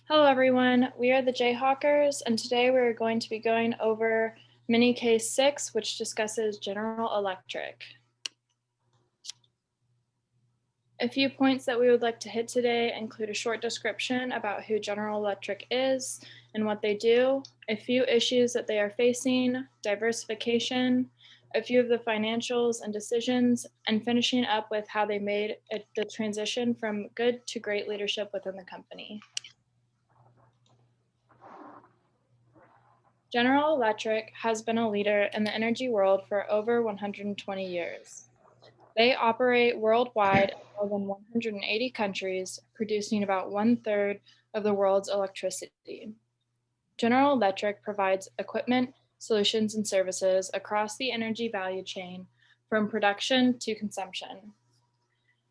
Hello, everyone. We are the Jayhawkers, and today we're going to be going over MiniCase 6, which discusses General Electric. A few points that we would like to hit today include a short description about who General Electric is and what they do, a few issues that they are facing, diversification, a few of the financials and decisions, and finishing up with how they made the transition from good to great leadership within the company. General Electric has been a leader in the energy world for over 120 years. They operate worldwide in more than 180 countries, producing about 1/3 of the world's electricity. General Electric provides equipment, solutions, and services across the energy value chain from production to consumption.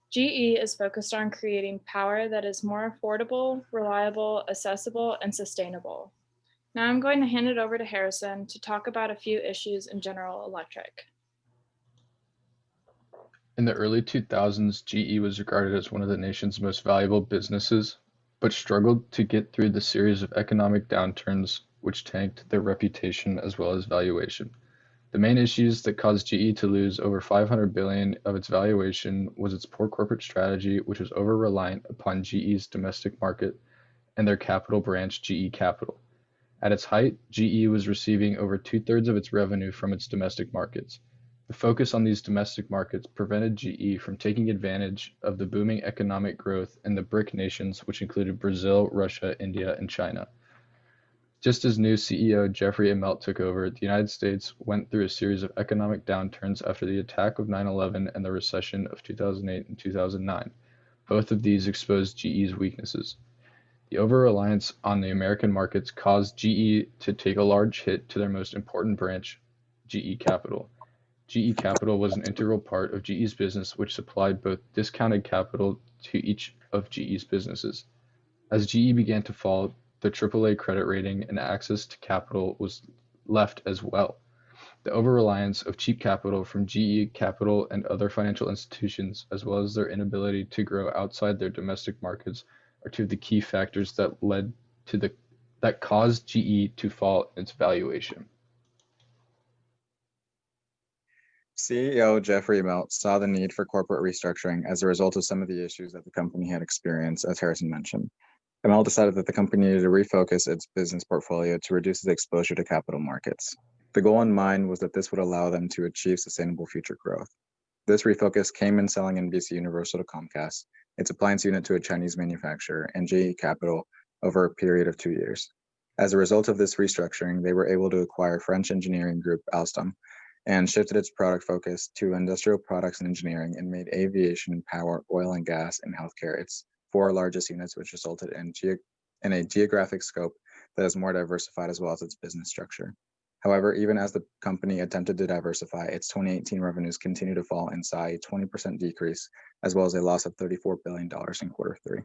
GE is focused on creating power that is more affordable, reliable, accessible, and sustainable. Now I'm going to hand it over to Harrison to talk about a few issues in General Electric. In the early 2000s, GE was regarded as one of the nation's most valuable businesses, but struggled to get through the series of economic downturns which tanked their reputation as well as valuation. The main issues that caused GE to lose over 500 billion of its valuation was its poor corporate strategy, which was over-reliant upon GE's domestic market and their capital branch, GE Capital. At its height, GE was receiving over two-thirds of its revenue from its domestic markets. The focus on these domestic markets prevented GE from taking advantage of the booming economic growth in the BRIC nations, which included Brazil, Russia, India, and China. Just as new CEO Jeffrey Immelt took over, the United States went through a series of economic downturns after the attack of 9/11 and the recession of 2008 and 2009. Both of these exposed GE's weaknesses. The over-reliance on the American markets caused GE to take a large hit to their most important branch, GE Capital. GE Capital was an integral part of GE's business, which supplied both discounted capital to each of GE's businesses. As GE began to fall, the AAA credit rating and access to capital was left as well. The over-reliance of cheap capital from GE Capital and other financial institutions, as well as their inability to grow outside their domestic markets, are two of the key factors that caused GE to fall in its valuation. CEO Jeffrey Immelt saw the need for corporate restructuring as a result of some of the issues that the company had experienced, as Harrison mentioned. Immelt decided that the company needed to refocus its business portfolio to reduce its exposure to capital markets. The goal in mind was that this would allow them to achieve sustainable future growth. This refocus came in selling NBC Universal to Comcast, its appliance unit to a Chinese manufacturer, and GE Capital over a period of 2 years. As a result of this restructuring, they were able to acquire French engineering group Alstom and shifted its product focus to industrial products and engineering and made aviation, power, oil and gas, and healthcare its four largest units, which resulted in a geographic scope that is more diversified as well as its business structure. However, even as the company attempted to diversify, its 2018 revenues continued to fall and saw a 20% decrease, as well as a loss of $34 billion in quarter three.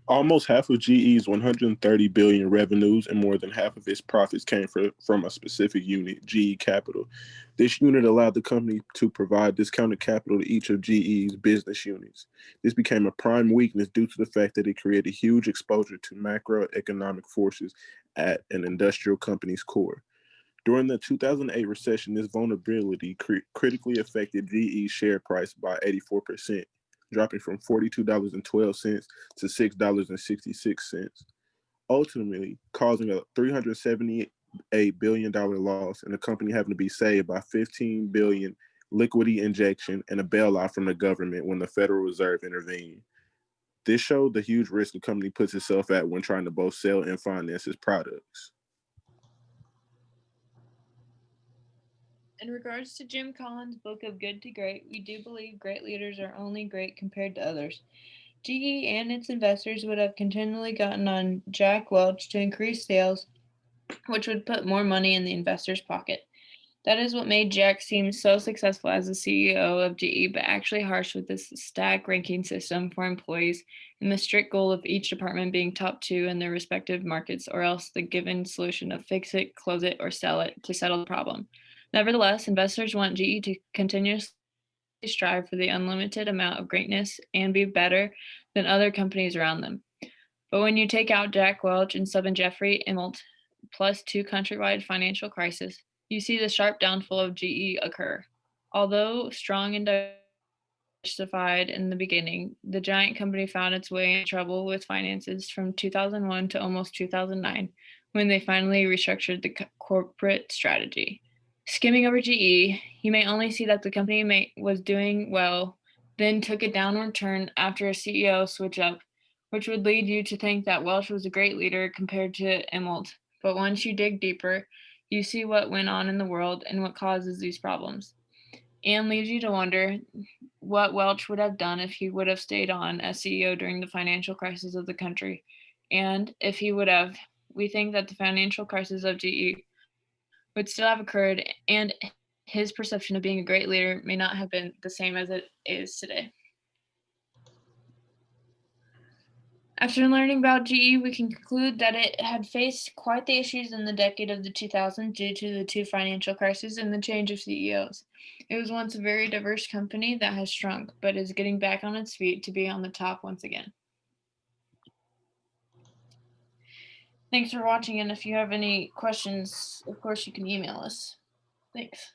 Almost half of GE's 130 billion revenues and more than half of its profits came from a specific unit, GE Capital. This unit allowed the company to provide discounted capital to each of GE's business units. This became a prime weakness due to the fact that it created huge exposure to macroeconomic forces at an industrial company's core. During the 2008 recession, this vulnerability critically affected GE's share price by 84%. Dropping from $42.12 to $6.66, ultimately causing a $378 billion loss and the company having to be saved by $15 billion liquidity injection and a bailout from the government when the Federal Reserve intervened. This showed the huge risk the company puts itself at when trying to both sell and finance its products. In regards to Jim Collins' book of Good to Great, we do believe great leaders are only great compared to others. GE and its investors would have continually gotten on Jack Welch to increase sales, which would put more money in the investor's pocket. That is what made Jack seem so successful as the CEO of GE, but actually harsh with this stack ranking system for employees and the strict goal of each department being top two in their respective markets, or else the given solution of fix it, close it, or sell it to settle the problem. Nevertheless, investors want GE to continuously strive for the unlimited amount of greatness and be better than other companies around them. But when you take out Jack Welch and sub in Jeffrey Immelt, plus 2 countrywide financial crises, you see the sharp downfall of GE occur. Although strong and diversified in the beginning, the giant company found its way in trouble with finances from 2001 to almost 2009, when they finally restructured the corporate strategy. Skimming over GE, you may only see that the company was doing well, then took a downward turn after a CEO switch up, which would lead you to think that Welch was a great leader compared to Immelt. But once you dig deeper, you see what went on in the world and what causes these problems. And leaves you to wonder what Welch would have done if he would have stayed on as CEO during the financial crisis of the country. And if he would have, we think that the financial crisis of GE would still have occurred, and his perception of being a great leader may not have been the same as it is today. After learning about GE, we can conclude that it had faced quite the issues in the decade of the 2000s due to the 2 financial crises and the change of CEOs. It was once a very diverse company that has shrunk, but is getting back on its feet to be on the top once again. Thanks for watching, and if you have any questions, of course, you can email us. Thanks.